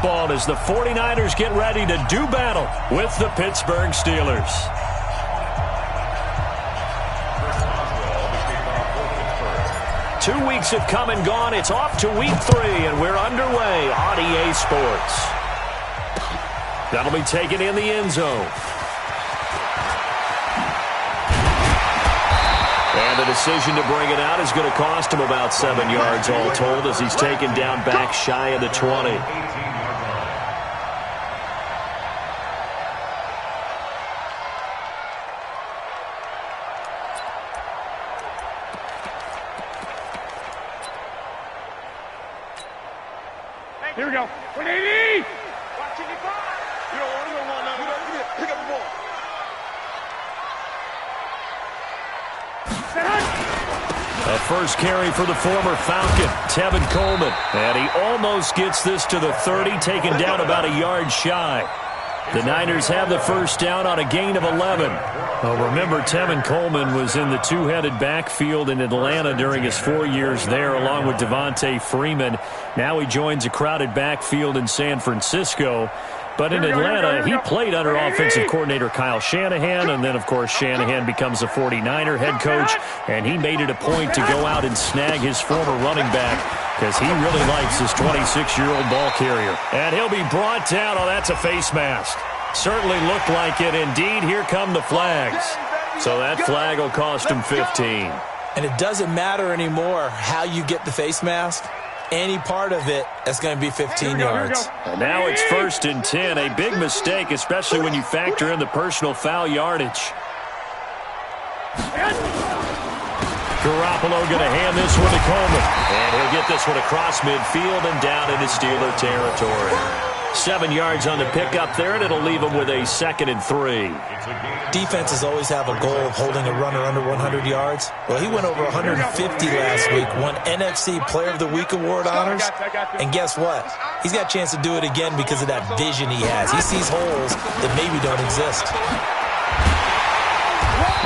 Ball as the 49ers get ready to do battle with the Pittsburgh Steelers. Two weeks have come and gone. It's off to week 3, and we're underway on EA Sports. That'll be taken in the end zone. And the decision to bring it out is going to cost him about 7 yards all told as he's taken down back shy of the 20. Here we go. 180! Watch it, you don't want to go one now. Pick up the ball. A first carry for the former Falcon, Tevin Coleman. And he almost gets this to the 30, taken down about a yard shy. The Niners have the first down on a gain of 11. Well, remember, Tevin Coleman was in the two-headed backfield in Atlanta during his 4 years there, along with Devontae Freeman. Now he joins a crowded backfield in San Francisco. But in Atlanta, he played under offensive coordinator Kyle Shanahan, and then, of course, Shanahan becomes a 49er head coach, and he made it a point to go out and snag his former running back because he really likes his 26-year-old ball carrier. And he'll be brought down. Oh, that's a face mask. Certainly looked like it. Indeed, here come the flags. So that flag will cost him 15. And it doesn't matter anymore how you get the face mask. Any part of it, that's going to be 15 yards. And now it's 1st and 10. A big mistake, especially when you factor in the personal foul yardage. Garoppolo going to hand this one to Coleman. And he'll get this one across midfield and down into Steeler territory. 7 yards on the pickup there, and it'll leave him with a 2nd and 3. Defenses always have a goal of holding a runner under 100 yards. Well, he went over 150 last week, won NFC Player of the Week award honors. And guess what? He's got a chance to do it again because of that vision he has. He sees holes that maybe don't exist.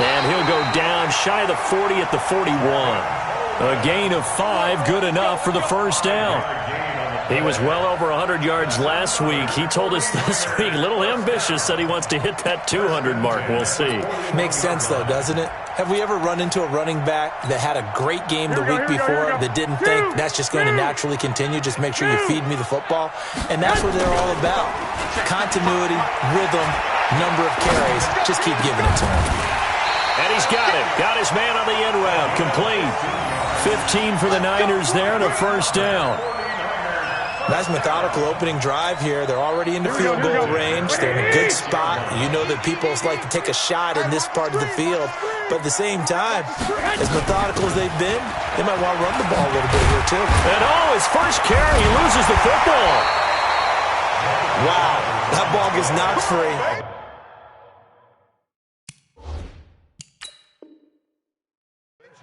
And he'll go down shy of the 40 at the 41. A gain of 5, good enough for the first down. He was well over 100 yards last week. He told us this week, a little ambitious, that he wants to hit that 200 mark. We'll see. Makes sense, though, doesn't it? Have we ever run into a running back that had a great game the week before that didn't think that's just going to naturally continue? Just make sure you feed me the football. And that's what they're all about. Continuity, rhythm, number of carries. Just keep giving it to him. And he's got it. Got his man on the end route. Complete. 15 for the Niners there and a first down. Nice methodical opening drive here. They're already in the field goal range. They're in a good spot. You know that people like to take a shot in this part of the field. But at the same time, as methodical as they've been, they might want to run the ball a little bit here too. And his first carry, he loses the football. Wow, that ball gets knocked free.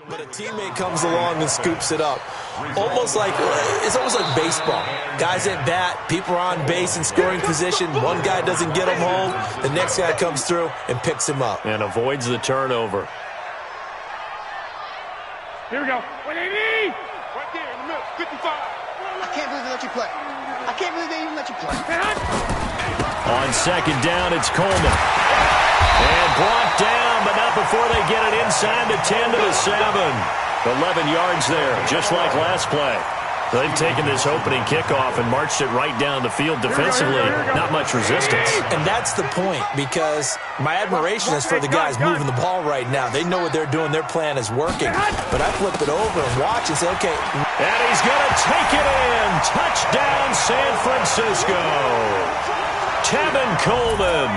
But a teammate comes along and scoops it up. It's almost like baseball. Guys at bat, people are on base in scoring position. One guy doesn't get him home. The next guy comes through and picks him up. And avoids the turnover. Here we go. 180! Right there in the middle. 55. I can't believe they let you play. I can't believe they even let you play. On second down, it's Coleman. And brought down, but not before they get it inside the 10 to the 7. 11 yards there, just like last play. They've taken this opening kickoff and marched it right down the field defensively. Not much resistance. And that's the point, because my admiration is for the guys moving the ball right now. They know what they're doing. Their plan is working. But I flip it over and watch and say, okay. And he's going to take it in. Touchdown, San Francisco. Tevin Coleman.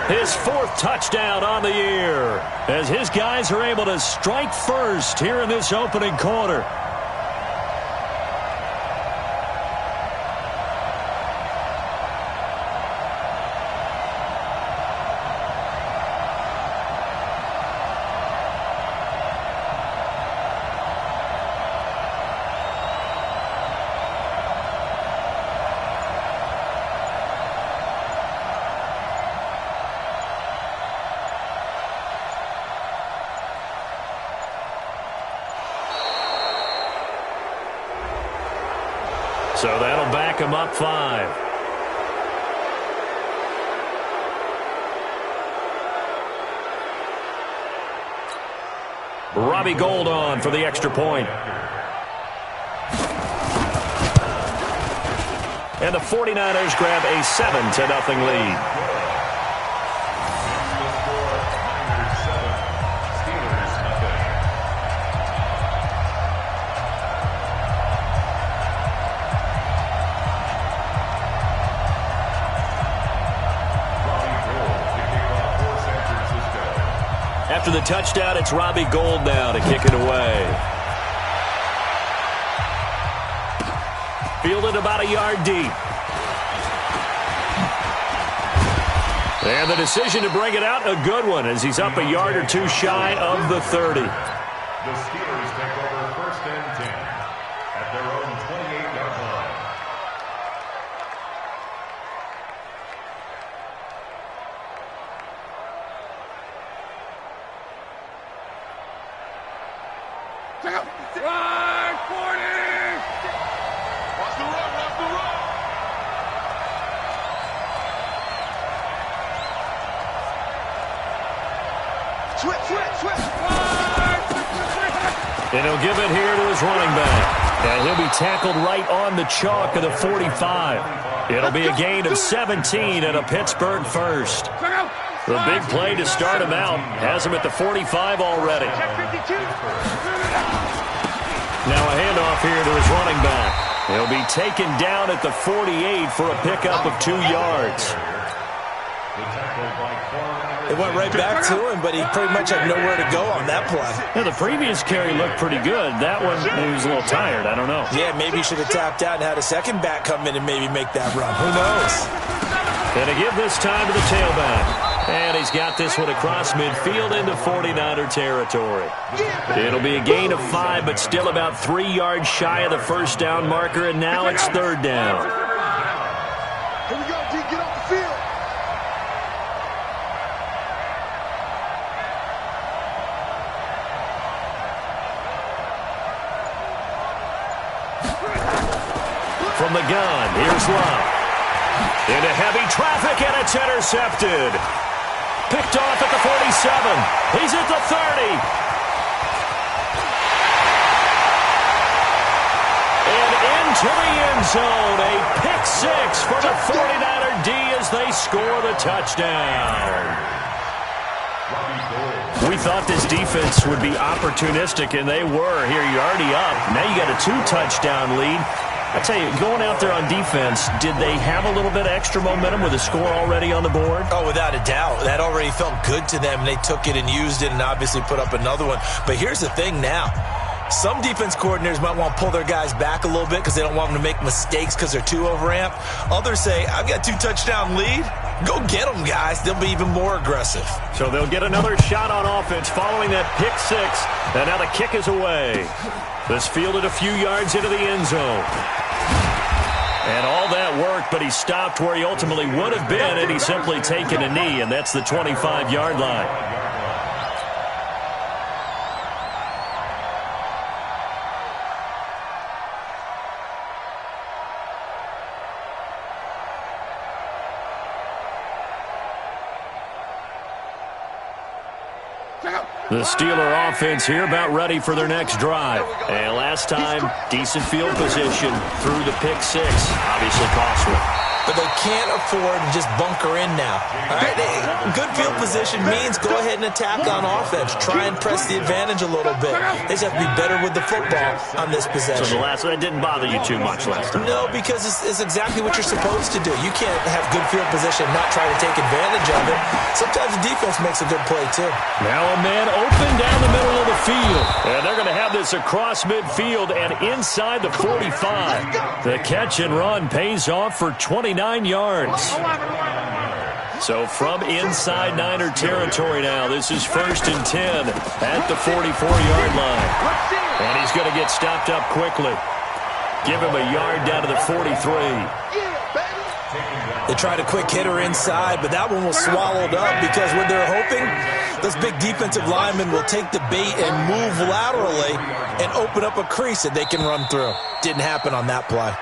His 4th touchdown on the year as his guys are able to strike first here in this opening quarter. So that'll back him up 5. Robbie Gould on for the extra point. And the 49ers grab a 7-0 lead. After the touchdown, it's Robbie Gould now to kick it away. Fielded about a yard deep. And the decision to bring it out, a good one, as he's up a yard or two shy of the 30. The Steelers take over 1st and 10 at their own 28-yard line. Right, 40! Watch the run, watch the run! Switch. And he'll give it here to his running back. And he'll be tackled right on the chalk of the 45. It'll be a gain of 17 and a Pittsburgh first. The big play to start him out has him at the 45 already. Now a handoff here to his running back. He'll be taken down at the 48 for a pickup of 2 yards. It went right back to him, but he pretty much had nowhere to go on that play. Yeah, the previous carry looked pretty good. That one, he was a little tired. I don't know. Yeah, maybe he should have tapped out and had a second back come in and maybe make that run. Who knows? And to give this time to the tailback. And he's got this one across midfield into 49er territory. It'll be a gain of 5, but still about 3 yards shy of the first down marker, and now it's 3rd down. Here we go, D. Get off the field. From the gun, here's Love. Into heavy traffic, and it's intercepted. Picked off at the 47. He's at the 30. And into the end zone. A pick 6 for the 49er D as they score the touchdown. We thought this defense would be opportunistic, and they were. Here, you're already up. Now you got a 2-touchdown lead. I tell you, going out there on defense, did they have a little bit of extra momentum with a score already on the board? Oh, without a doubt. That already felt good to them. They took it and used it and obviously put up another one. But here's the thing now. Some defense coordinators might want to pull their guys back a little bit because they don't want them to make mistakes because they're too overamped. Others say, I've got 2-touchdown lead. Go get them, guys. They'll be even more aggressive. So they'll get another shot on offense following that pick 6. And now the kick is away. This fielded a few yards into the end zone. And all that worked, but he stopped where he ultimately would have been, and he's simply taken a knee, and that's the 25-yard line. The Steeler offense here about ready for their next drive. And last time, decent field position through the pick 6. Obviously costly. But they can't afford to just bunker in now. All right, good field position means go ahead and attack on offense. Try and press the advantage a little bit. They just have to be better with the football on this possession. So that didn't bother you too much last time? No, because it's exactly what you're supposed to do. You can't have good field position and not try to take advantage of it. Sometimes the defense makes a good play, too. Now a man open down the middle of the field. And they're going to have this across midfield and inside the 45. The catch and run pays off for 29 yards. So from inside Niner territory now, this is 1st and 10 at the 44-yard line. And he's going to get stopped up quickly. Give him a yard down to the 43. They tried a quick hitter inside, but that one was swallowed up because what they're hoping, this big defensive lineman will take the bait and move laterally and open up a crease that they can run through. Didn't happen on that play.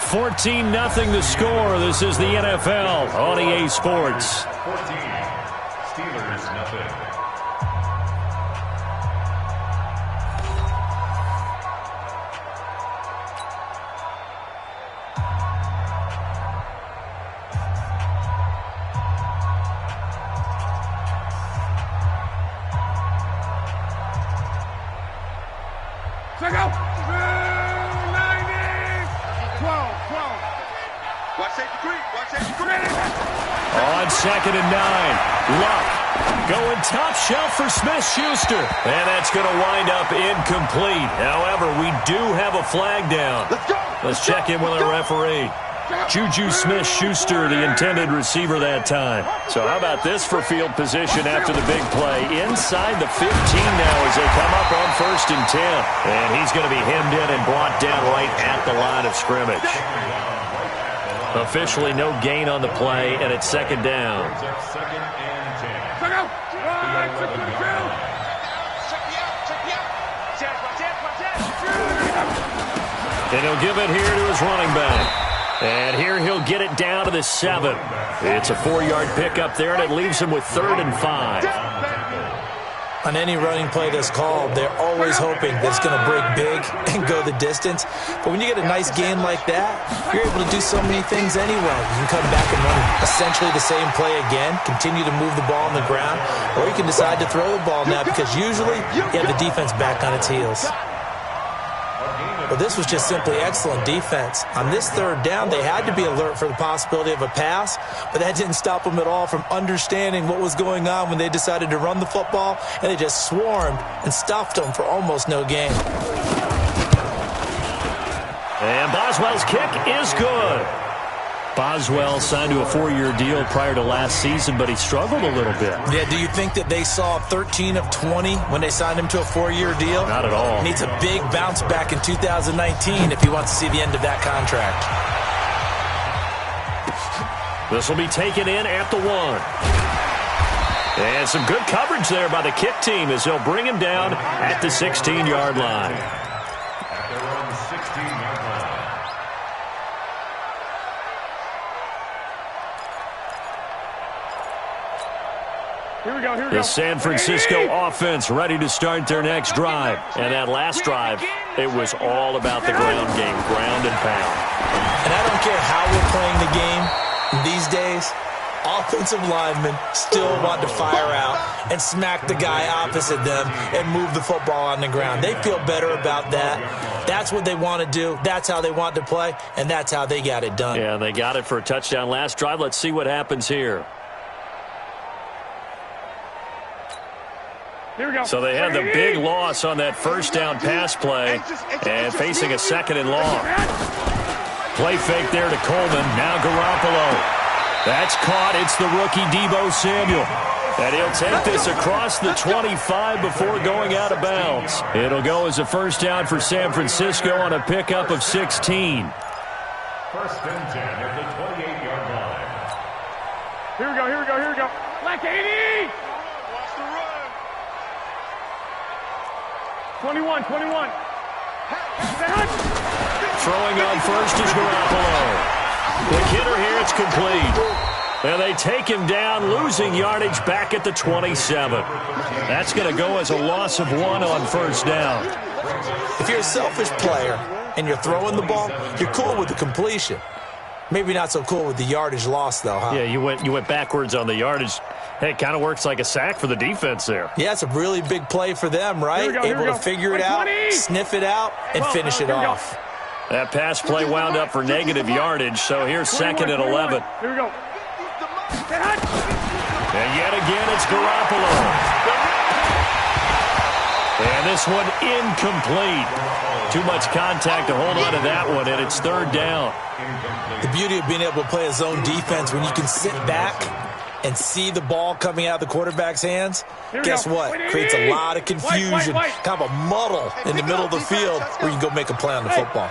14-0 the score. This is the NFL on EA Sports. 14, Steelers nothing. On 2nd and 9, Luck going top shelf for Smith-Schuster. And that's going to wind up incomplete. However, we do have a flag down. Let's check in with our referee. Juju Smith-Schuster, the intended receiver that time. So how about this for field position after the big play? Inside the 15 now as they come up on 1st and 10. And he's going to be hemmed in and brought down right at the line of scrimmage. Officially no gain on the play, and it's 2nd down. And he'll give it here to his running back. And here he'll get it down to the 7. It's a 4-yard pickup there, and it leaves him with 3rd and 5. On any running play that's called, they're always hoping that it's going to break big and go the distance. But when you get a nice gain like that, you're able to do so many things anyway. You can come back and run essentially the same play again, continue to move the ball on the ground, or you can decide to throw the ball now because usually you have the defense back on its heels. But this was just simply excellent defense. On this 3rd down, they had to be alert for the possibility of a pass, but that didn't stop them at all from understanding what was going on when they decided to run the football, and they just swarmed and stuffed them for almost no gain. And Boswell's kick is good. Boswell signed to a 4-year deal prior to last season, but he struggled a little bit. Yeah, do you think that they saw 13 of 20 when they signed him to a 4-year deal? Not at all. He needs a big bounce back in 2019 if he wants to see the end of that contract. This will be taken in at the 1. And some good coverage there by the kick team as they'll bring him down at the 16-yard line. At their own 16-yard line. Here we go. The San Francisco offense ready to start their next drive. And that last drive, it was all about the ground game, ground and pound. And I don't care how we're playing the game these days, offensive linemen still want to fire out and smack the guy opposite them and move the football on the ground. They feel better about that. That's what they want to do. That's how they want to play, and that's how they got it done. Yeah, they got it for a touchdown last drive. Let's see what happens here. So they had the big loss on that 1st down pass play and facing a 2nd and long. Play fake there to Coleman. Now Garoppolo. That's caught. It's the rookie Deebo Samuel. And he'll take this across the 25 before going out of bounds. It'll go as a 1st down for San Francisco on a pickup of 16. 1st and 10 at the 28-yard line. Here we go. Black 80! 21. Throwing on first is Garoppolo. Quick hitter here, it's complete. And they take him down, losing yardage back at the 27. That's going to go as a loss of 1 on 1st down. If you're a selfish player and you're throwing the ball, you're cool with the completion. Maybe not so cool with the yardage loss, though, huh? Yeah, you went backwards on the yardage. Hey, it kind of works like a sack for the defense there. Yeah, it's a really big play for them, right? Able to figure it out, sniff it out, and finish it off. That pass play wound up for negative yardage, so here's 2nd and 11. Here we go. And yet again, it's Garoppolo. And this one incomplete. Too much contact to hold on to that one, and it's 3rd down. The beauty of being able to play a zone defense when you can sit back and see the ball coming out of the quarterback's hands, guess what? Creates a lot of confusion, kind of a muddle in the middle of the field where you can go make a play on the football.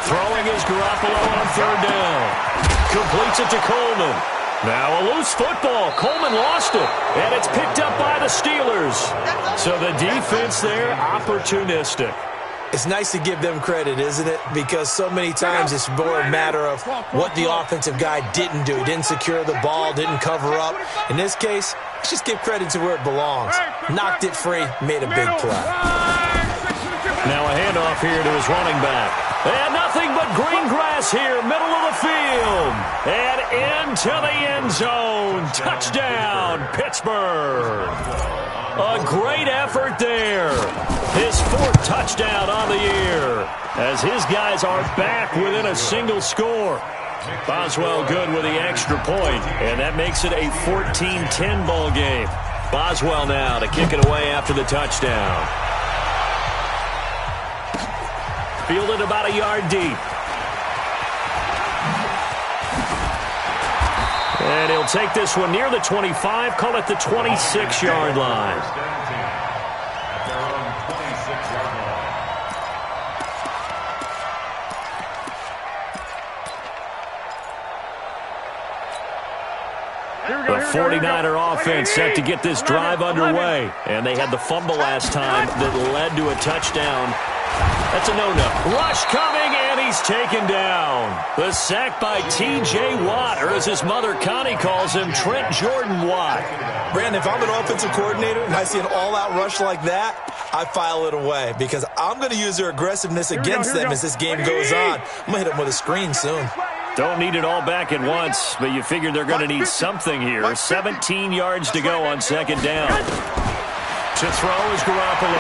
Throwing is Garoppolo on 3rd down. Completes it to Coleman. Now a loose football. Coleman lost it, and it's picked up by the Steelers. So the defense there, opportunistic. It's nice to give them credit, isn't it? Because so many times it's more a matter of what the offensive guy didn't do. He didn't secure the ball, didn't cover up. In this case, let's just give credit to where it belongs. Knocked it free, made a big play. Now a handoff here to his running back. And nothing but green grass here, middle of the field. And into the end zone. Touchdown, Pittsburgh. A great effort there. His 4th touchdown on the year, as his guys are back within a single score. Boswell good with the extra point, and that makes it a 14-10 ball game. Boswell now to kick it away after the touchdown. Fielded about a yard deep. And he'll take this one near the 25, call it the 26-yard line. The 49er offense set to get this drive underway. And they had the fumble last time that led to a touchdown. That's a no-no. Rush coming, and he's taken down. The sack by T.J. Watt, or as his mother Connie calls him, Trent Jordan Watt. Brandon, if I'm an offensive coordinator and I see an all-out rush like that, I file it away because I'm going to use their aggressiveness against them as this game goes on. I'm going to hit them with a screen soon. Don't need it all back at once, but you figure they're going to need something here. 17 yards to go on 2nd down. To throw is Garoppolo.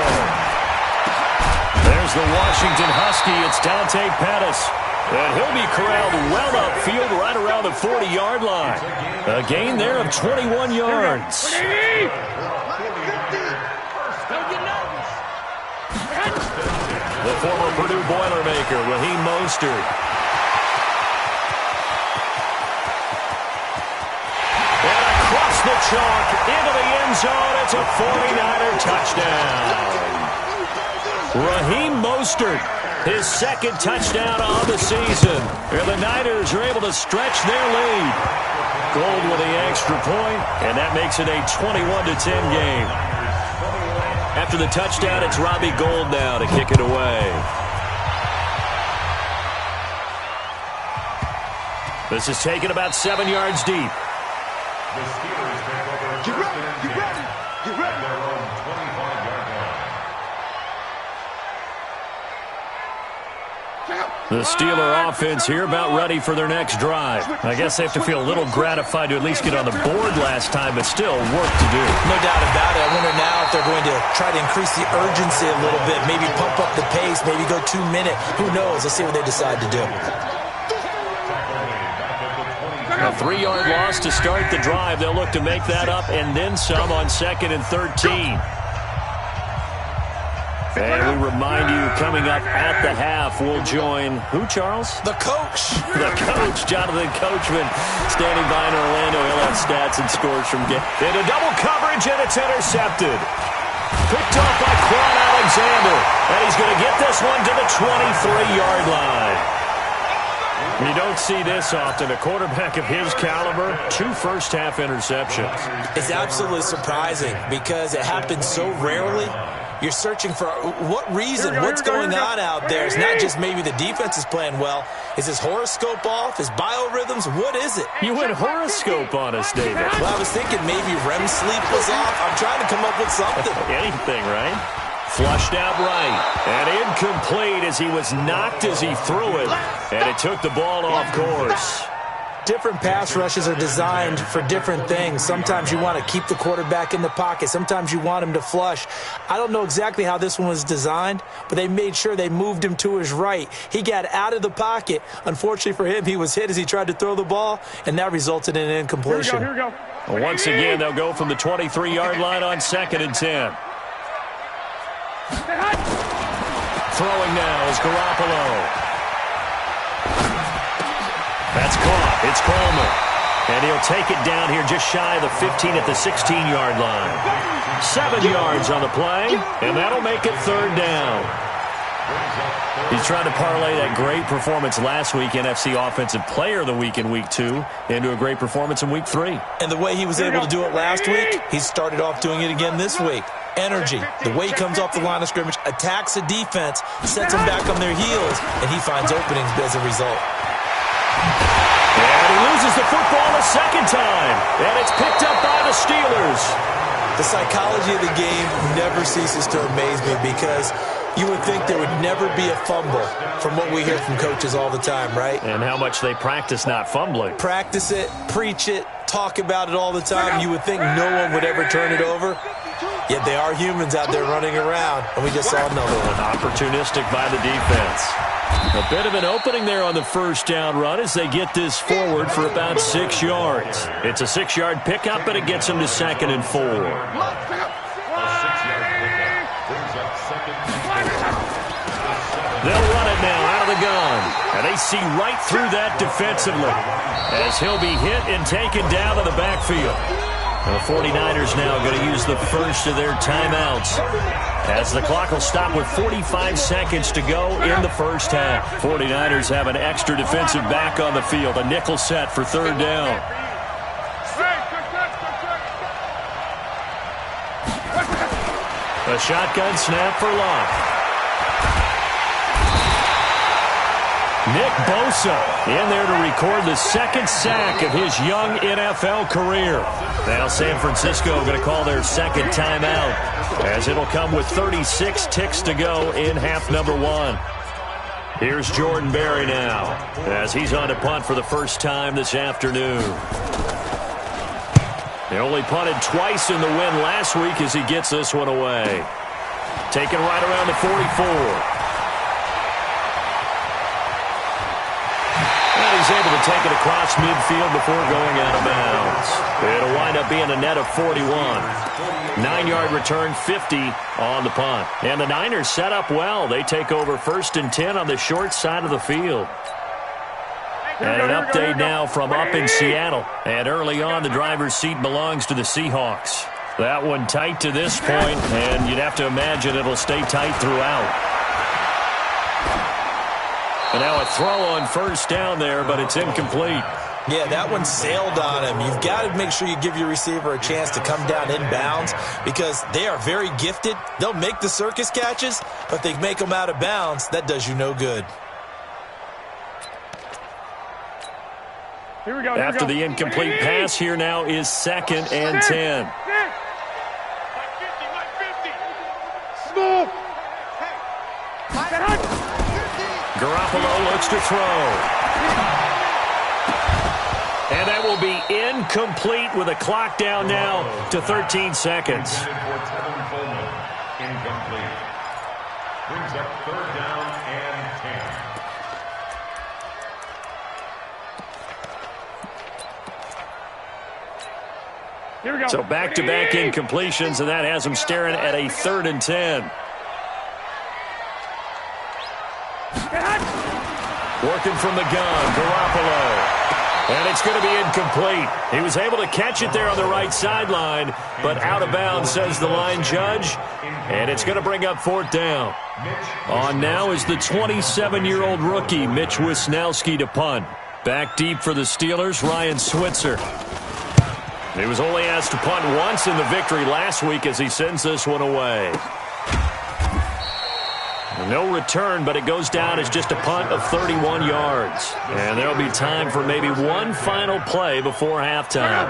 There's the Washington Husky. It's Dante Pettis. And he'll be corralled well upfield right around the 40-yard line. A gain there of 21 yards. The former Purdue Boilermaker, Raheem Mostert. The chalk into the end zone. It's a 49er touchdown. Raheem Mostert, his 2nd touchdown of the season. And the Niners are able to stretch their lead. Gold with the extra point, and that makes it a 21-10 game. After the touchdown, it's Robbie Gould now to kick it away. This is taken about 7 yards deep. The Steelers take over first and 10 at their own 25-yard line. The Steeler offense here about ready for their next drive. I guess they have to feel a little gratified to at least get on the board last time, but still work to do. No doubt about it. I wonder now if they're going to try to increase the urgency a little bit, maybe pump up the pace, maybe go 2 minute. Who knows? Let's see what they decide to do. A 3-yard loss to start the drive. They'll look to make that up and then some on 2nd and 13. And we remind you, coming up at the half, we'll join who, Charles? The coach. The coach, Jonathan Coachman, standing by in Orlando. He'll have stats and scores from game. Into double coverage, and it's intercepted. Picked off by Quan Alexander. And he's going to get this one to the 23-yard line. You don't see this often. A quarterback of his caliber, 2 first-half interceptions. It's absolutely surprising because it happens so rarely. You're searching for what reason, what's going on out there. It's not just maybe the defense is playing well. Is his horoscope off? His biorhythms? What is it? You went horoscope on us, David. Well, I was thinking maybe REM sleep was off. I'm trying to come up with something. Anything, right? Flushed out right. And incomplete as he was knocked as he threw it. And it took the ball off course. Different pass rushes are designed for different things. Sometimes you want to keep the quarterback in the pocket. Sometimes you want him to flush. I don't know exactly how this one was designed, but they made sure they moved him to his right. He got out of the pocket. Unfortunately for him, he was hit as he tried to throw the ball, and that resulted in an incompletion. Here we go. Well, once again, they'll go from the 23-yard line on 2nd and 10. Throwing now is Garoppolo. That's caught. It's Coleman. And he'll take it down here just shy of the 15 at the 16-yard line. 7 yards on the play, and that'll make it 3rd down. He's trying to parlay that great performance last week, NFC Offensive Player of the Week in Week 2, into a great performance in Week 3. And the way he was able to do it last week, he started off doing it again this week. Energy, the way he comes off the line of scrimmage, attacks the defense, sets them back on their heels, and he finds openings as a result. And he loses the football a 2nd time, and it's picked up by the Steelers. The psychology of the game never ceases to amaze me because you would think there would never be a fumble from what we hear from coaches all the time, right? And how much they practice not fumbling. Practice it, preach it, talk about it all the time. You would think no one would ever turn it over. Yet they are humans out there running around, and we just saw another one. Opportunistic by the defense. A bit of an opening there on the first down run as they get this forward for about 6 yards. It's a 6-yard pickup, but it gets them to 2nd and 4. A 6-yard pickup brings up 2nd and 4. They'll run it now out of the gun. And they see right through that defensively as he'll be hit and taken down to the backfield. The 49ers now going to use the first of their timeouts as the clock will stop with 45 seconds to go in the first half. 49ers have an extra defensive back on the field, a nickel set for 3rd down. A shotgun snap for Locke. Nick Bosa in there to record the 2nd sack of his young NFL career. Now San Francisco going to call their 2nd timeout as it'll come with 36 ticks to go in half number 1. Here's Jordan Berry now as he's on to punt for the first time this afternoon. They only punted twice in the win last week as he gets this one away. Taken right around the 44. He's able to take it across midfield before going out of bounds. It'll wind up being a net of 41. 9-yard return, 50 on the punt. And the Niners set up well. They take over 1st and 10 on the short side of the field. And an update now from up in Seattle. And early on, the driver's seat belongs to the Seahawks. That one tight to this point, and you'd have to imagine it'll stay tight throughout. And now a throw on 1st down there, but it's incomplete. Yeah, that one sailed on him. You've got to make sure you give your receiver a chance to come down inbounds because they are very gifted. They'll make the circus catches, but they make them out of bounds. That does you no good. Here we go. After the incomplete pass, here now is 2nd and 10. Smooth. Garoppolo looks to throw. And that will be incomplete with a clock down now to 13 seconds. Incomplete. Brings up 3rd down and 10. Here we go. So back-to-back incompletions, and that has them staring at a 3rd and 10. Working from the gun, Garoppolo. And it's going to be incomplete. He was able to catch it there on the right sideline, but out of bounds, says the line judge. And it's going to bring up 4th down. On now is the 27-year-old rookie, Mitch Wisnowski, to punt. Back deep for the Steelers, Ryan Switzer. He was only asked to punt once in the victory last week as he sends this one away. No return, but it goes down as just a punt of 31 yards. And there'll be time for maybe one final play before halftime.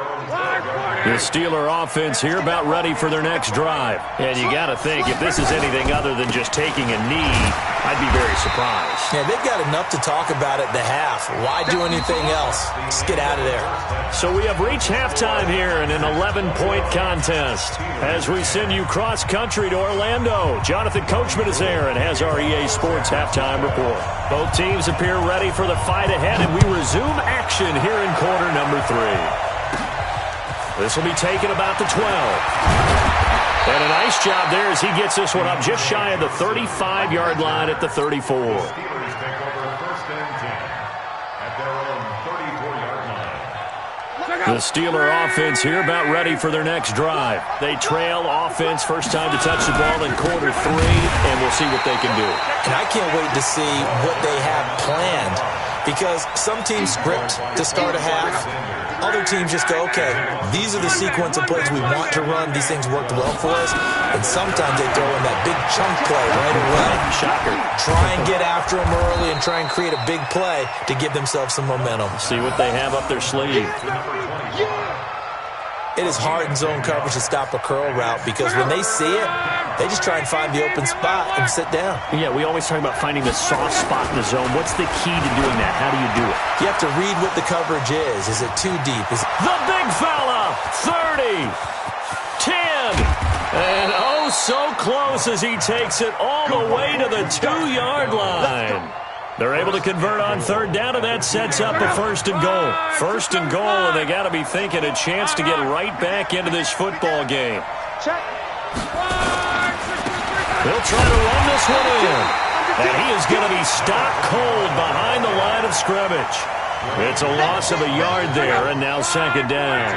The Steeler offense here about ready for their next drive. And you got to think, if this is anything other than just taking a knee, I'd be very surprised. Yeah, they've got enough to talk about at the half. Why do anything else? Just get out of there. So we have reached halftime here in an 11-point contest. As we send you cross-country to Orlando, Jonathan Coachman is there and has our EA Sports halftime report. Both teams appear ready for the fight ahead, and we resume action here in quarter number 3. This will be taken about the 12. And a nice job there as he gets this one up just shy of the 35-yard line at the 34. Steelers take over 1st and 10 at their own 34-yard line. The Steeler offense here about ready for their next drive. They trail offense, first time to touch the ball in quarter 3, and we'll see what they can do. And I can't wait to see what they have planned because some teams script to start a half. Other teams just go, okay, these are the sequence of plays we want to run. These things worked well for us. And sometimes they throw in that big chunk play right away. Shocker. Try and get after them early and try and create a big play to give themselves some momentum. See what they have up their sleeve. It is hard in zone coverage to stop a curl route because when they see it, they just try and find the open spot and sit down. Yeah, we always talk about finding the soft spot in the zone. What's the key to doing that? How do you do it? You have to read what the coverage is. Is it too deep? The big fella, 30, 10, And oh, so close as he takes it all the way to the 2-yard line. They're able to convert on third down, and that sets up a first and goal. First and goal, and they got to be thinking a chance to get right back into this football game. He'll try to run this one in. And he is going to be stopped cold behind the line of scrimmage. It's a loss of a yard there, and now second down.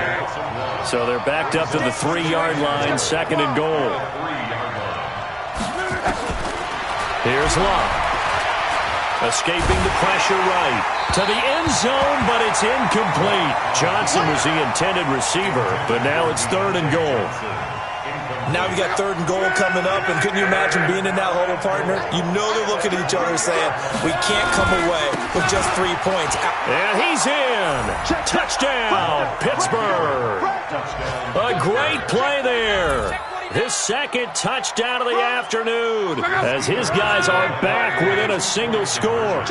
So they're backed up to the 3-yard line, second and goal. Here's Love. Escaping the pressure right. To the end zone, but it's incomplete. Johnson was the intended receiver, but now it's third and goal. Now we got third and goal coming up, and couldn't you imagine being in that huddle, partner? You know they're looking at each other saying, we can't come away with just 3 points. And he's in. Touchdown, Pittsburgh. A great play there. His second touchdown of the afternoon as his guys are back within a single score.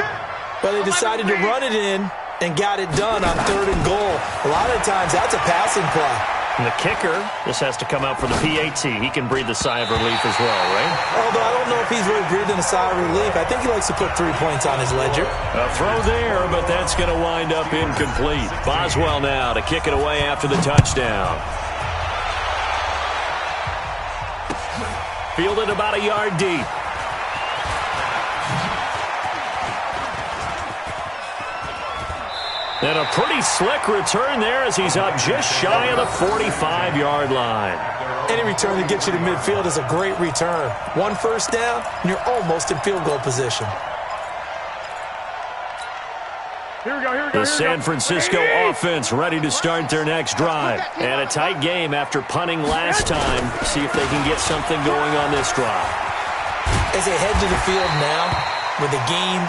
Well, they decided to run it in and got it done on third and goal. A lot of times that's a passing play. And the kicker, this has to come out for the PAT. He can breathe a sigh of relief as well, right? Although I don't know if he's really breathing a sigh of relief. I think he likes to put 3 points on his ledger. A throw there, but that's going to wind up incomplete. Boswell now to kick it away after the touchdown. Fielded about a yard deep. And a pretty slick return there as he's up just shy of the 45-yard line. Any return that gets you to midfield is a great return. 1 first down, and you're almost in field goal position. The San Francisco offense ready to start their next drive. And a tight game after punting last time. See if they can get something going on this drive. As they head to the field now, with the game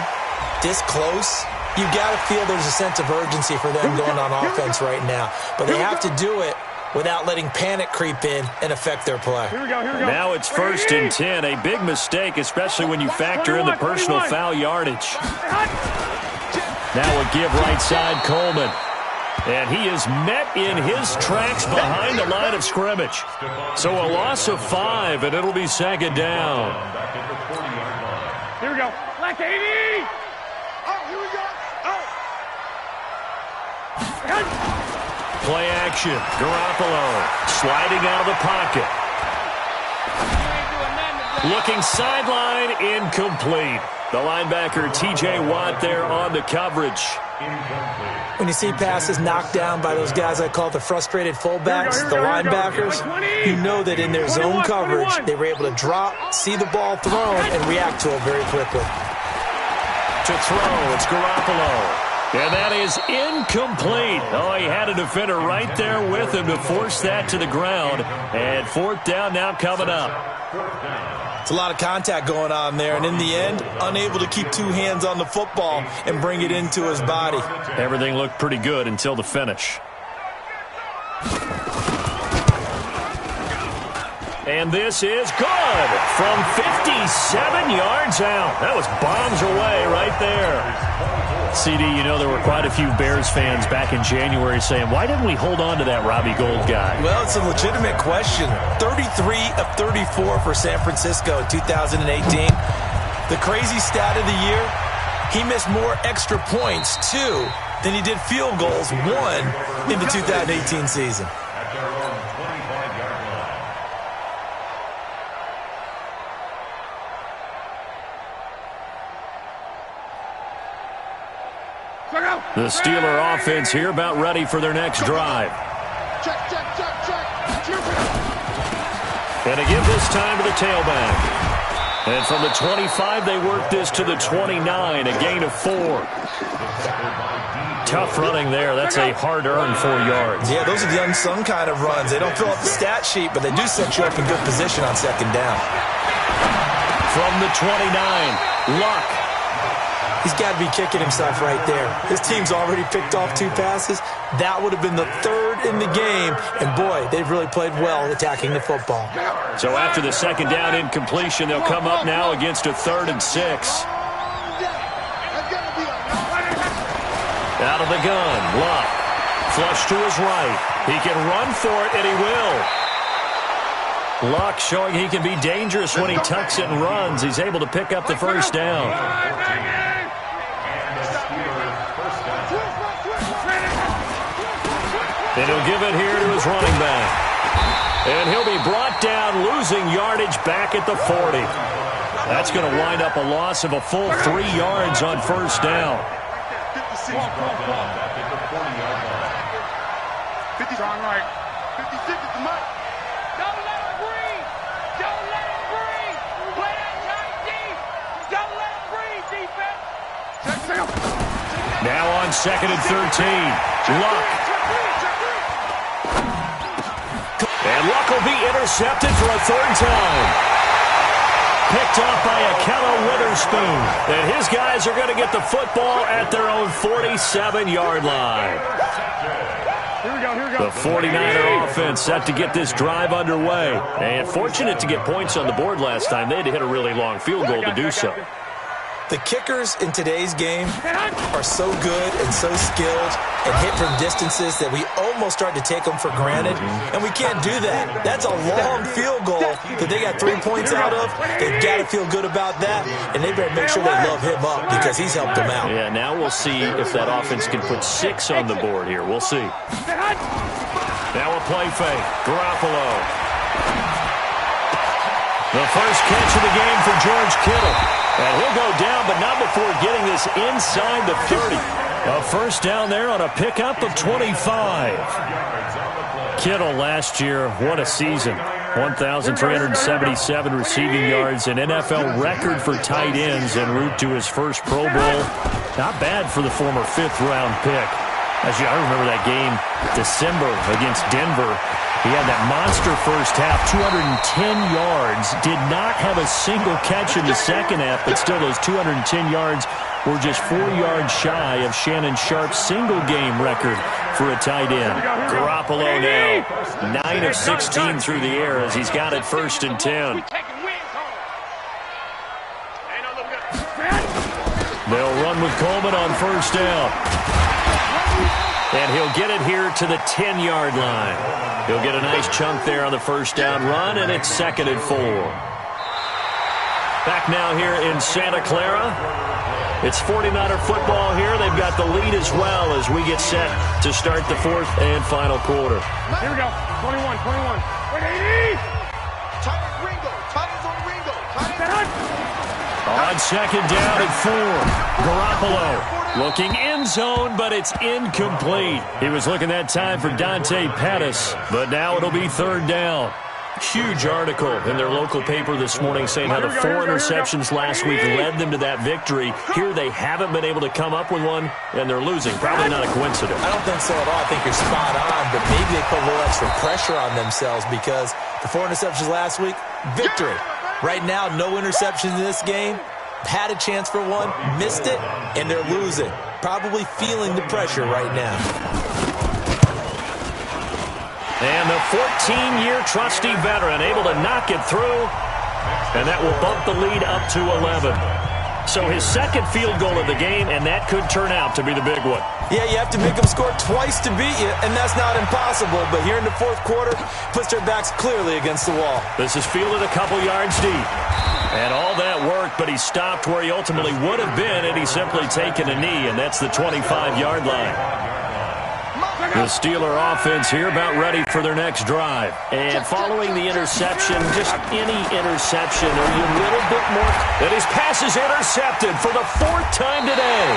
this close, you got to feel there's a sense of urgency for them going on offense right now. But they have to do it without letting panic creep in and affect their play. Now it's first and 10. A big mistake, especially when you factor in the personal foul yardage. Now a give right side, Coleman. And he is met in his tracks behind the line of scrimmage. So a loss of 5, and it'll be second down. Here we go. Left 80. Oh, here we go. Play action. Garoppolo sliding out of the pocket. Looking sideline, incomplete. The linebacker, T.J. Watt, there on the coverage. When you see passes knocked down by those guys I call the frustrated fullbacks, the linebackers, you know that in their zone coverage, they were able to drop, see the ball thrown, and react to it very quickly. To throw, it's Garoppolo. And that is incomplete. Oh, he had a defender right there with him to force that to the ground. And fourth down now coming up. It's a lot of contact going on there, and in the end, unable to keep 2 hands on the football and bring it into his body. Everything looked pretty good until the finish. And this is good from 57 yards out. That was bombs away right there. CD, you know there were quite a few Bears fans back in January saying, why didn't we hold on to that Robbie Gould guy? Well, it's a legitimate question. 33 of 34 for San Francisco in 2018. The crazy stat of the year, he missed more extra points, 2, than he did field goals, 1, in the 2018 season. The Steeler offense here about ready for their next drive. Check. And a give this time to the tailback. And from the 25, they work this to the 29, a gain of 4. Tough running there. That's a hard-earned 4 yards. Yeah, those are the unsung kind of runs. They don't fill up the stat sheet, but they do set you up in good position on second down. From the 29, Luck. He's got to be kicking himself right there. His team's already picked off 2 passes. That would have been the 3rd in the game. And, boy, they've really played well attacking the football. So after the second down incompletion, they'll come up now against a 3rd and 6. Out of the gun, Luck. Flush to his right. He can run for it, and he will. Luck showing he can be dangerous when he tucks it and runs. He's able to pick up the first down. And he'll give it here to his running back. And he'll be brought down, losing yardage back at the 40. That's going to wind up a loss of a full 3 yards on first down. 56 on right. 56 is the mark. Don't let him breathe. Don't let him breathe. Play that tight deep. Don't let him breathe, defense. Now on 2nd and 13. Luck. And Luck will be intercepted for a 3rd time. Picked off by Akello Witherspoon. And his guys are going to get the football at their own 47-yard line. The 49er offense set to get this drive underway. And fortunate to get points on the board last time. They had to hit a really long field goal to do so. The kickers in today's game are so good and so skilled and hit from distances that we almost start to take them for granted, and we can't do that. That's a long field goal that they got 3 points out of. They've got to feel good about that, and they better make sure they love him up because he's helped them out. Yeah, now we'll see if that offense can put 6 on the board here. We'll see. Now a play fake. Garoppolo. The first catch of the game for George Kittle. And he'll go down, but not before getting this inside the 30. A first down there on a pickup of 25. Kittle last year, what a season. 1,377 receiving yards, an NFL record for tight ends en route to his first Pro Bowl. Not bad for the former 5th-round pick. I remember that game, December against Denver. He had that monster first half, 210 yards. Did not have a single catch in the second half, but still those 210 yards were just 4 yards shy of Shannon Sharp's single-game record for a tight end. Garoppolo now, 9 of 16 through the air as he's got it 1st and 10. They'll run with Coleman on first down. And he'll get it here to the 10-yard line. He'll get a nice chunk there on the first down run, and it's 2nd and 4. Back now here in Santa Clara. It's 49er football here. They've got the lead as well as we get set to start the 4th and final quarter. Here we go. 21. 180. Titans on Ringo. On 2nd down at 4. Garoppolo. Looking end zone, but it's incomplete. He was looking that time for Dante Pettis, but now it'll be 3rd down. Huge article in their local paper this morning saying how the 4 interceptions last week led them to that victory. Here they haven't been able to come up with one, and they're losing. Probably not a coincidence. I don't think so at all. I think you're spot on, but maybe they put a little extra pressure on themselves because the 4 interceptions last week, victory. Right now, no interceptions in this game. Had a chance for one, missed it, and they're losing. Probably feeling the pressure right now. And the 14-year trusty veteran able to knock it through, and that will bump the lead up to 11. So his 2nd field goal of the game, and that could turn out to be the big one. Yeah, you have to make them score twice to beat you, and that's not impossible. But here in the 4th quarter, puts their backs clearly against the wall. This is fielded a couple yards deep. And all that worked, but he stopped where he ultimately would have been had he simply taken a knee, and that's the 25-yard line. The Steeler offense here about ready for their next drive. And following the interception, just any interception, are you a little bit more? And his pass is intercepted for the 4th time today.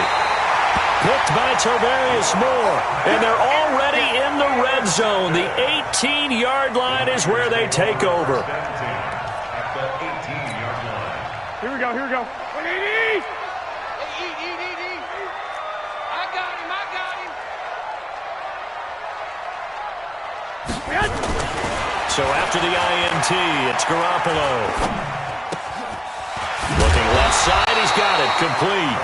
Picked by Tarvarius Moore. And they're already in the red zone. The 18-yard line is where they take over. Here we go. 180. I got him. So after the INT, it's Garoppolo. Looking left side, he's got it, complete.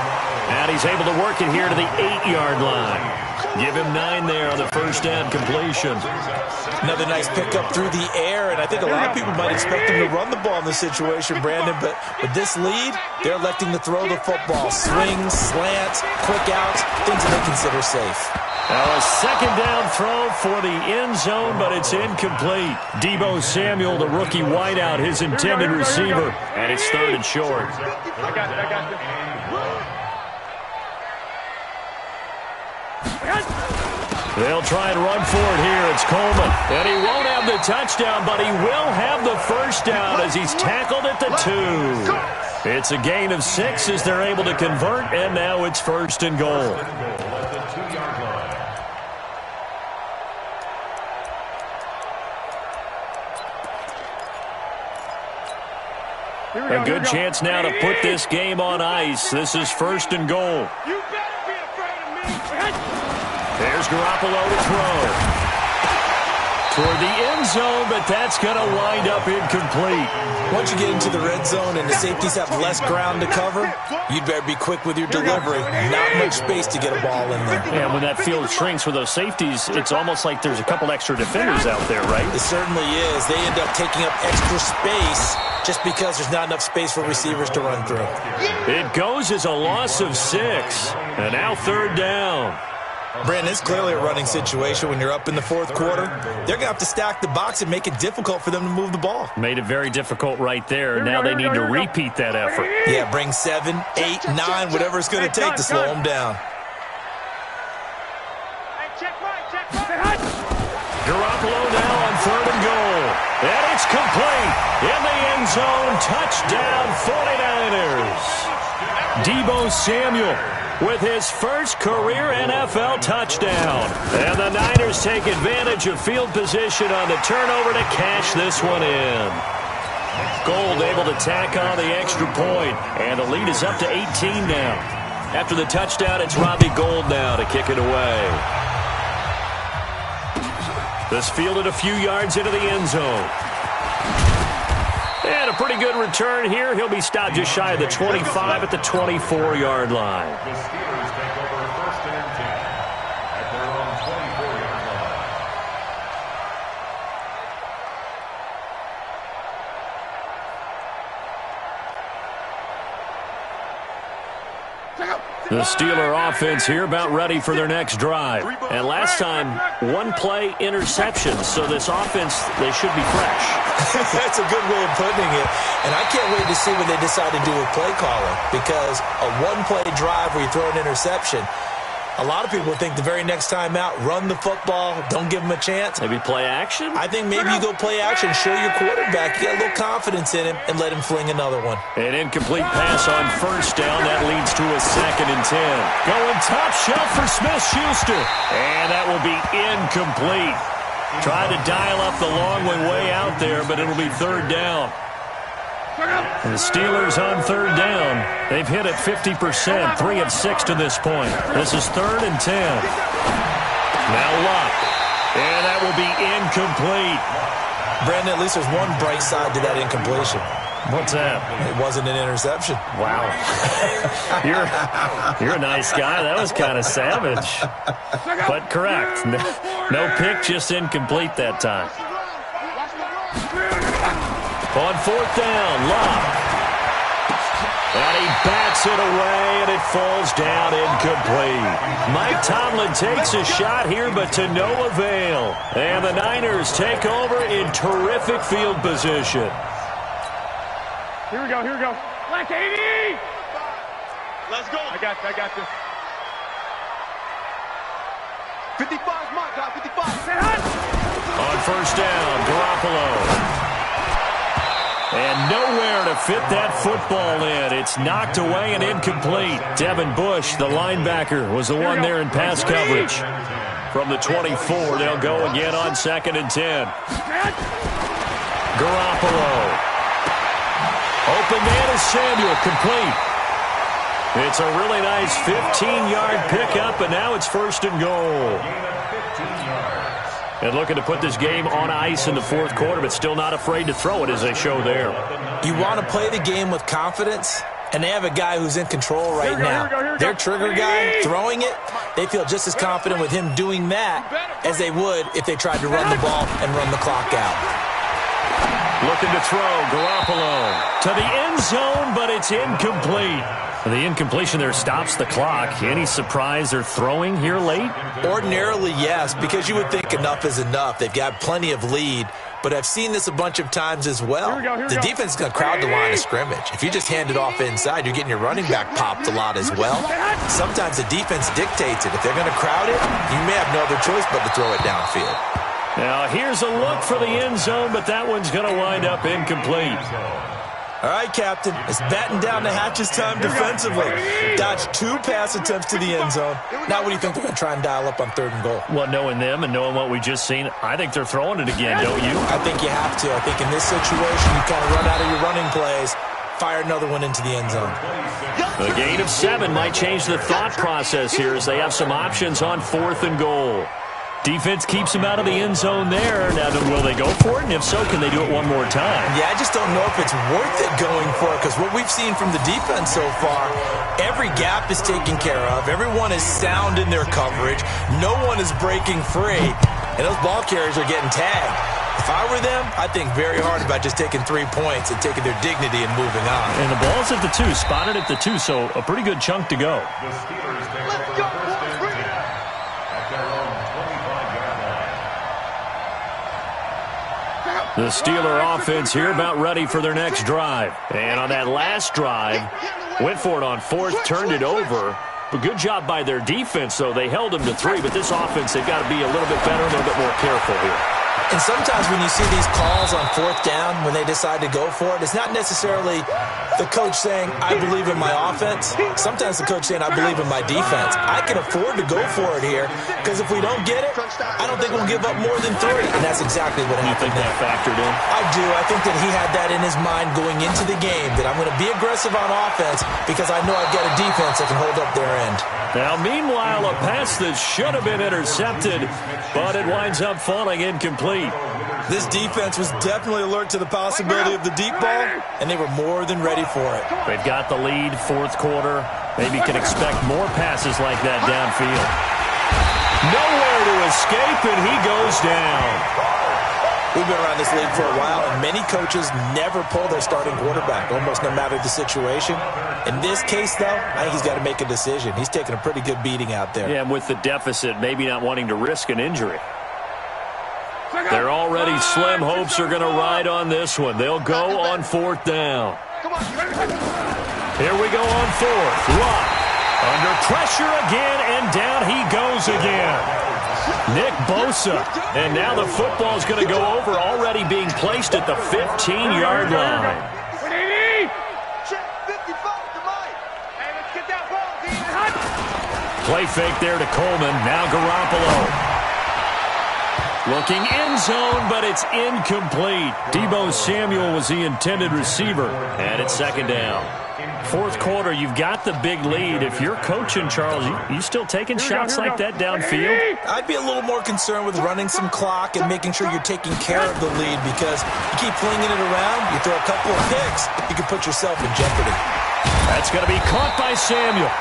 And he's able to work it here to the 8-yard line. Give him 9 there on the first down completion. Another nice pickup through the air, and I think a lot of people might expect him to run the ball in this situation, Brandon, but with this lead, they're electing to throw the football. Swings, slants, quick outs, things that they consider safe. Now a second down throw for the end zone, but it's incomplete. Deebo Samuel, the rookie wideout, his intended receiver, and it's 3rd and short. I got you. They'll try and run for it here. It's Coleman. And he won't have the touchdown, but he will have the first down as he's tackled at the 2. It's a gain of 6 as they're able to convert, and now it's 1st and goal. A good chance now to put this game on ice. This is 1st and goal. You better be afraid of me. There's Garoppolo to throw. Toward the end zone, but that's going to wind up incomplete. Once you get into the red zone and the safeties have less ground to cover, you'd better be quick with your delivery. Not much space to get a ball in there. And when that field shrinks with those safeties, it's almost like there's a couple extra defenders out there, right? It certainly is. They end up taking up extra space just because there's not enough space for receivers to run through. It goes as a loss of 6. And now 3rd down. Brandon, it's clearly a running situation when you're up in the 4th quarter. They're going to have to stack the box and make it difficult for them to move the ball. Made it very difficult right there. Now they need to repeat that effort. Yeah, bring 7, 8, 9, whatever it's going to take to slow them down. Hey, check right. Garoppolo now on 3rd and goal. And it's complete. In the end zone, touchdown 49ers. Deebo Samuel with his first career NFL touchdown. And the Niners take advantage of field position on the turnover to cash this one in. Gold able to tack on the extra point, and the lead is up to 18 now. After the touchdown, it's Robbie Gould now to kick it away. This fielded a few yards into the end zone. And a pretty good return here. He'll be stopped just shy of the 25 at the 24-yard line. The Steelers take over 1st and 10 at their own 24-yard line. The Steeler offense here about ready for their next drive. And last time, 1-play interception. So this offense, they should be fresh. That's a good way of putting it. And I can't wait to see what they decide to do with play calling. Because a 1-play drive where you throw an interception, a lot of people think the very next time out, run the football, don't give them a chance. Maybe play action? I think maybe you go play action, show your quarterback, you got a little confidence in him, and let him fling another one. An incomplete pass on 1st down. That leads to a 2nd and 10. Going top shelf for Smith-Schuster. And that will be incomplete. Tried to dial up the long one way out there, but it'll be 3rd down. The Steelers on 3rd down. They've hit it 50%, 3 of 6 to this point. This is 3rd and 10. Now Luck. And that will be incomplete. Brandon, at least there's one bright side to that incompletion. What's that? It wasn't an interception. Wow. You're a nice guy. That was kind of savage. But correct. No pick, just incomplete that time. On 4th down, Luck. And he bats it away, and it falls down incomplete. Mike Tomlin takes a shot here, but to no avail. And the Niners take over in terrific field position. Here we go. Black 80! Let's go. I got this. 55's mark, God, 55. On 1st down, Garoppolo. And nowhere to fit that football in. It's knocked away and incomplete. Devin Bush, the linebacker, was the one there in pass coverage. From the 24, they'll go again on 2nd and 10. Garoppolo. Open man is Samuel, complete. It's a really nice 15-yard pickup, and now it's 1st and goal. And looking to put this game on ice in the 4th quarter, but still not afraid to throw it as they show there. You want to play the game with confidence? And they have a guy who's in control right now. Their trigger guy throwing it, they feel just as confident with him doing that as they would if they tried to run the ball and run the clock out. Looking to throw, Garoppolo to the end zone, but it's incomplete. The incompletion there stops the clock. Any surprise they're throwing here late? Ordinarily, yes, because you would think enough is enough. They've got plenty of lead, but I've seen this a bunch of times as well. The defense is going to crowd the line of scrimmage. If you just hand it off inside, you're getting your running back popped a lot as well. Sometimes the defense dictates it. If they're going to crowd it, you may have no other choice but to throw it downfield. Now, here's a look for the end zone, but that one's going to wind up incomplete. All right, Captain, it's batten down the hatches time defensively. Dodged 2 pass attempts to the end zone. Now what do you think they're going to try and dial up on 3rd and goal? Well, knowing them and knowing what we just seen, I think they're throwing it again, don't you? I think you have to. I think in this situation, you kind of run out of your running plays, fire another one into the end zone. A gain of 7 might change the thought process here as they have some options on 4th and goal. Defense keeps him out of the end zone there. Now, will they go for it? And if so, can they do it one more time? Yeah, I just don't know if it's worth it going for it because what we've seen from the defense so far, every gap is taken care of. Everyone is sound in their coverage. No one is breaking free. And those ball carriers are getting tagged. If I were them, I'd think very hard about just taking 3 points and taking their dignity and moving on. And the ball's at the 2, spotted at the 2, so a pretty good chunk to go. The Steelers take over the first and 10 at their own 25-yard line. The Steeler offense here about ready for their next drive. And on that last drive, went for it on 4th, turned it over. But good job by their defense, though. They held them to 3, but this offense, they've got to be a little bit better, a little bit more careful here. And sometimes when you see these calls on 4th down, when they decide to go for it, it's not necessarily the coach saying, I believe in my offense. Sometimes the coach saying, I believe in my defense. I can afford to go for it here because if we don't get it, I don't think we'll give up more than 3. And that's exactly what happened. You think that factored in? I do. I think that he had that in his mind going into the game, that I'm going to be aggressive on offense because I know I've got a defense that can hold up their end. Now, meanwhile, a pass that should have been intercepted, but it winds up falling incomplete. This defense was definitely alert to the possibility of the deep ball, and they were more than ready for it. They've got the lead, 4th quarter. Maybe can expect more passes like that downfield. Nowhere to escape, and he goes down. We've been around this league for a while, and many coaches never pull their starting quarterback, almost no matter the situation. In this case, though, I think he's got to make a decision. He's taking a pretty good beating out there. Yeah, and with the deficit, maybe not wanting to risk an injury. Their already slim hopes are going to ride on this one. They'll go on 4th down. Here we go on 4th. Luck under pressure again, and down he goes again. Nick Bosa. And now the football's going to go over, already being placed at the 15-yard line. Play fake there to Coleman. Now Garoppolo. Looking end zone, but it's incomplete. Deebo Samuel was the intended receiver. And it's 2nd down. 4th quarter, you've got the big lead. If you're coaching, Charles, you still taking shots like that downfield? I'd be a little more concerned with running some clock and making sure you're taking care of the lead because you keep flinging it around, you throw a couple of picks, you can put yourself in jeopardy. That's going to be caught by Samuel.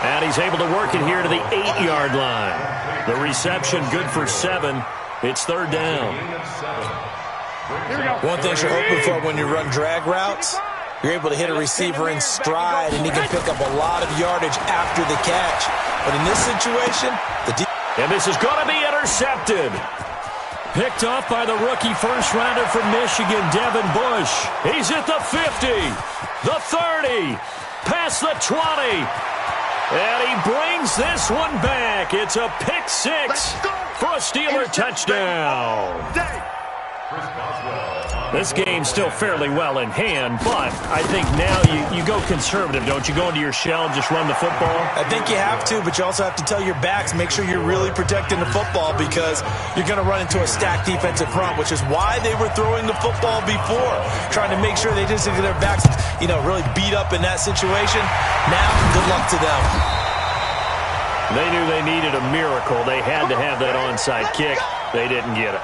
And he's able to work it here to the 8-yard line. The reception good for 7. It's 3rd down. One thing you're hoping for when you run drag routes, you're able to hit a receiver in stride and he can pick up a lot of yardage after the catch. But in this situation, and this is going to be intercepted. Picked off by the rookie first-rounder from Michigan, Devin Bush. He's at the 50, the 30, past the 20. And he brings this one back. It's a pick 6 for a Steeler touchdown. This game's still fairly well in hand, but I think now you go conservative, don't you? Go into your shell, just run the football? I think you have to, but you also have to tell your backs, make sure you're really protecting the football because you're going to run into a stacked defensive front, which is why they were throwing the football before, trying to make sure they didn't get their backs, really beat up in that situation. Now, good luck to them. They knew they needed a miracle. They had to have that onside kick. They didn't get it.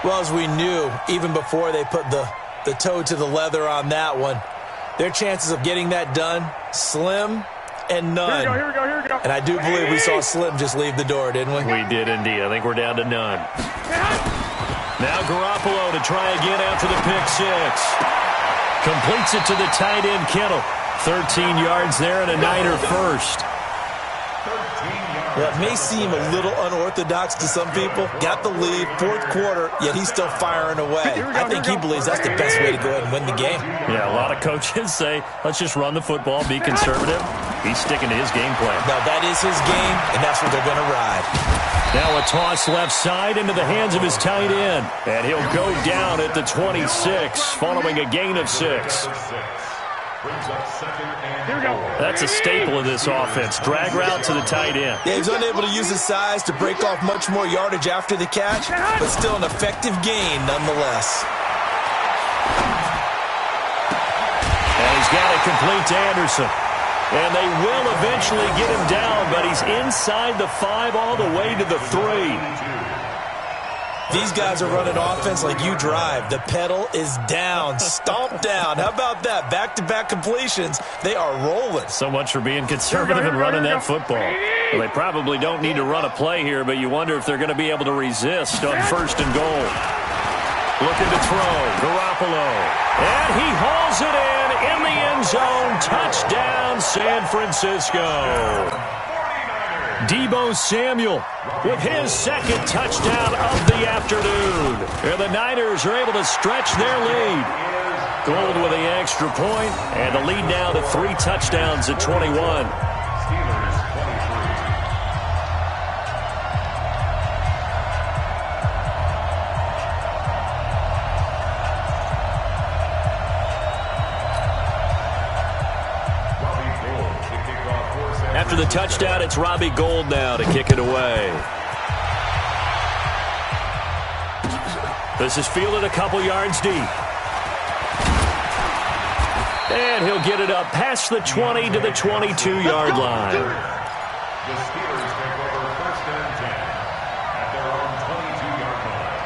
Well, as we knew, even before they put the toe to the leather on that one, Their chances of getting that done, slim and none. Here we go. And I do believe we saw Slim just leave the door, didn't we? We did indeed. I think we're down to none. Now Garoppolo to try again after the pick six. Completes it to the tight end, Kittle. 13 yards there and a Niner first. Well, it may seem a little unorthodox to some people. Got the lead, fourth quarter, yet he's still firing away. I think he believes that's the best way to go ahead and win the game. Yeah, a lot of coaches say, let's just run the football, be conservative. He's sticking to his game plan. Now, that is his game, and that's what they're going to ride. Now a toss left side into the hands of his tight end. And he'll go down at the 26, following a gain of 6. That's a staple of this offense. Drag route to the tight end. Yeah, he's unable to use his size to break off much more yardage after the catch, but still an effective gain nonetheless. And he's got it complete to Anderson. And they will eventually get him down, but he's inside the 5 all the way to the 3. These guys are running offense like you drive. The pedal is down, stomped down. How about that? Back-to-back completions. They are rolling. So much for being conservative and running that football. Well, they probably don't need to run a play here, but you wonder if they're going to be able to resist on 1st and goal. Looking to throw. Garoppolo. And he hauls it in the end zone. Touchdown, San Francisco. Deebo Samuel with his second touchdown of the afternoon. And the Niners are able to stretch their lead. Gold with the extra point, and the lead now to 3 touchdowns at 21. After the touchdown, it's Robbie Gould now to kick it away. This is fielded a couple yards deep. And he'll get it up past the 20 to the 22-yard line. The Steelers take over 1st and 10 at their own 22-yard line.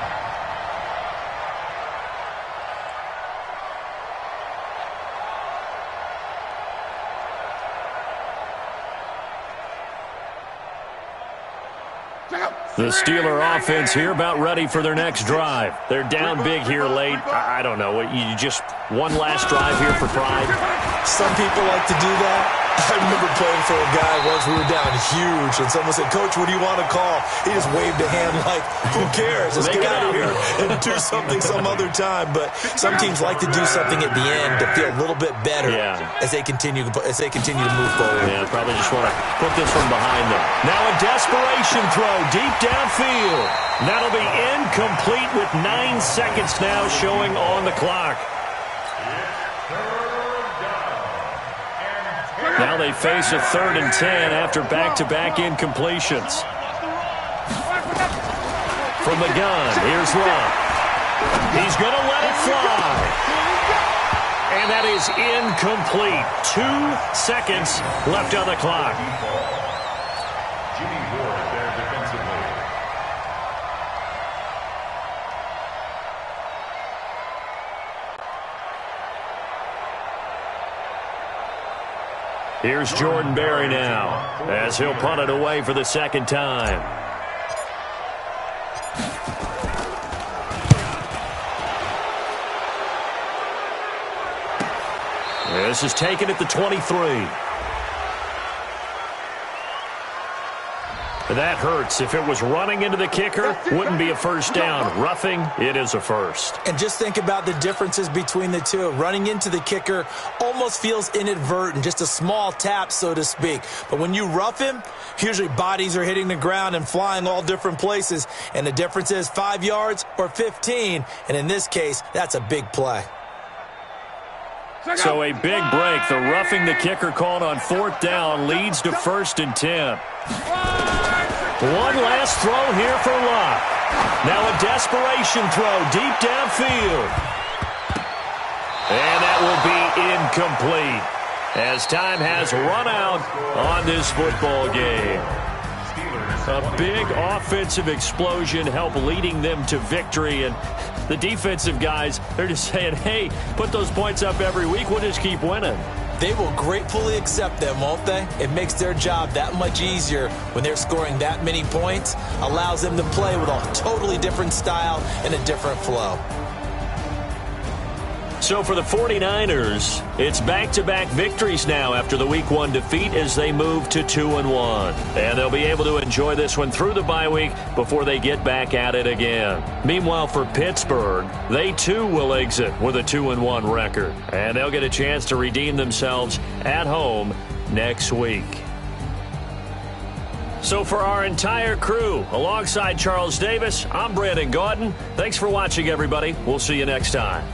The Steeler offense here about ready for their next drive. They're down big here late. I don't know. You just one last drive here for pride? Some people like to do that. I remember playing for a guy once. We were down huge, and someone said, "Coach, what do you want to call?" He just waved a hand like, "Who cares? Let's get out of here and do something some other time." But some teams like to do something at the end to feel a little bit better as they continue to move forward. Yeah, probably just want to put this one behind them. Now a desperation throw deep downfield. That'll be incomplete with 9 seconds now showing on the clock. Now they face a 3rd and 10 after back-to-back incompletions. From the gun, here's Love. He's going to let it fly. And that is incomplete. 2 seconds left on the clock. Jimmy Ward there defensively. Here's Jordan Berry now, as he'll punt it away for the 2nd time. This is taken at the 23. That hurts. If it was running into the kicker, wouldn't be a first down. Roughing, it is a first. And just think about the differences between the two. Running into the kicker almost feels inadvertent, just a small tap, so to speak. But when you rough him, usually bodies are hitting the ground and flying all different places. And the difference is 5 yards or 15. And in this case, that's a big play. So a big break. The roughing the kicker called on 4th down leads to 1st and 10. One last throw here for Locke. Now a desperation throw deep downfield. And that will be incomplete as time has run out on this football game. Steelers A big offensive explosion helped leading them to victory, and the defensive guys, they're just saying, hey, put those points up every week, we'll just keep winning. They will gratefully accept them, won't they? It makes their job that much easier when they're scoring that many points, allows them to play with a totally different style and a different flow. So for the 49ers, it's back-to-back victories now after the Week 1 defeat as they move to 2-1. And they'll be able to enjoy this one through the bye week before they get back at it again. Meanwhile, for Pittsburgh, they too will exit with a 2-1 record. And they'll get a chance to redeem themselves at home next week. So for our entire crew, alongside Charles Davis, I'm Brandon Gaudin. Thanks for watching, everybody. We'll see you next time.